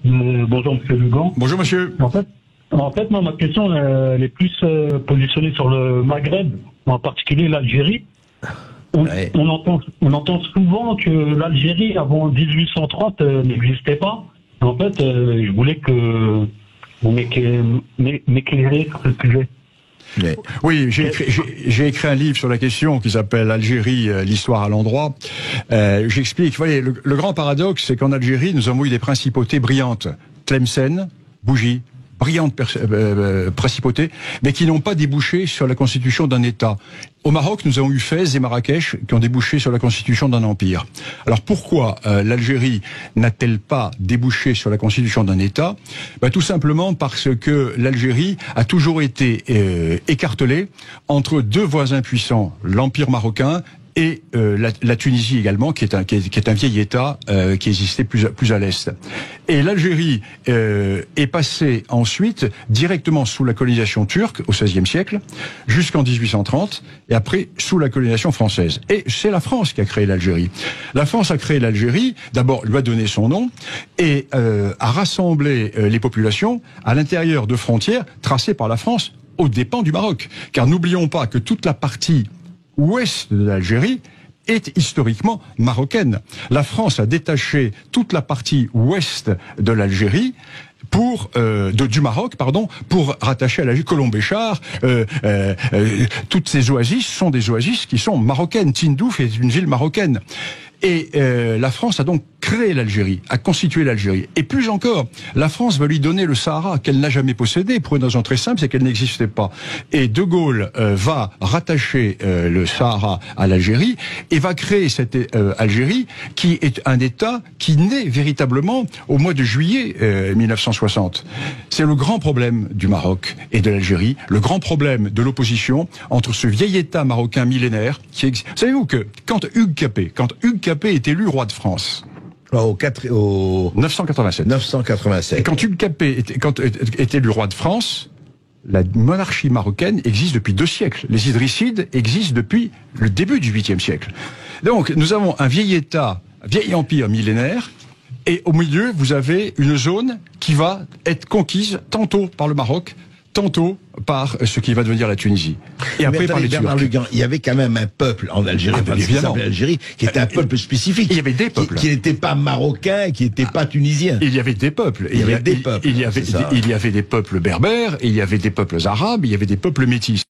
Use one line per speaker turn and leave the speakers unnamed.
Bonjour Monsieur Lugan.
Bonjour monsieur.
En fait, moi, ma question elle est plus positionnée sur le Maghreb, en particulier l'Algérie. On entend souvent que l'Algérie avant 1830 n'existait pas. En fait, je voulais que vous m'éclairiez sur ce sujet.
Oui, j'ai écrit un livre sur la question qui s'appelle Algérie, l'histoire à l'endroit. J'explique. Vous voyez, le grand paradoxe, c'est qu'en Algérie, nous avons eu des principautés brillantes. Tlemcen, Bougie, brillantes principautés, mais qui n'ont pas débouché sur la constitution d'un État. Au Maroc, nous avons eu Fès et Marrakech qui ont débouché sur la constitution d'un empire. Alors pourquoi l'Algérie n'a-t-elle pas débouché sur la constitution d'un État? Tout simplement parce que l'Algérie a toujours été écartelée entre deux voisins puissants, l'empire marocain et la Tunisie également, qui est un vieil État qui existait plus à l'est. Et l'Algérie est passée ensuite directement sous la colonisation turque au XVIe siècle, jusqu'en 1830, et après sous la colonisation française. Et c'est la France qui a créé l'Algérie. La France a créé l'Algérie, d'abord lui a donné son nom, et a rassemblé les populations à l'intérieur de frontières tracées par la France aux dépens du Maroc. Car n'oublions pas que toute la partie ouest de l'Algérie est historiquement marocaine. La France a détaché toute la partie ouest de l'Algérie du Maroc, pour rattacher à l'Algérie Colombéchar. Toutes ces oasis sont des oasis qui sont marocaines. Tindouf est une ville marocaine. Et la France a donc créé l'Algérie, a constitué l'Algérie. Et plus encore, la France va lui donner le Sahara qu'elle n'a jamais possédé, pour une raison très simple, c'est qu'elle n'existait pas. Et De Gaulle va rattacher le Sahara à l'Algérie et va créer cette Algérie qui est un État qui naît véritablement au mois de juillet 1960. C'est le grand problème du Maroc et de l'Algérie, le grand problème de l'opposition entre ce vieil État marocain millénaire qui existe. Savez-vous que quand Hugues Capet est élu roi de France,
au
987.
987.
Et quand Hugues Capet est élu roi de France, la monarchie marocaine existe depuis 2 siècles. Les Idrissides existent depuis le début du 8e siècle. Donc, nous avons un vieil État, un vieil empire millénaire, et au milieu, vous avez une zone qui va être conquise tantôt par le Maroc, tantôt par ce qui va devenir la Tunisie. Et après par les Turcs.
Bernard Lugan, il y avait quand même un peuple en Algérie, l'Algérie, qui était un peuple spécifique.
Il y avait des peuples.
Qui n'était pas marocain, qui n'était pas tunisien.
Il y avait des peuples. Il y avait des peuples berbères, il y avait des peuples arabes, il y avait des peuples métis.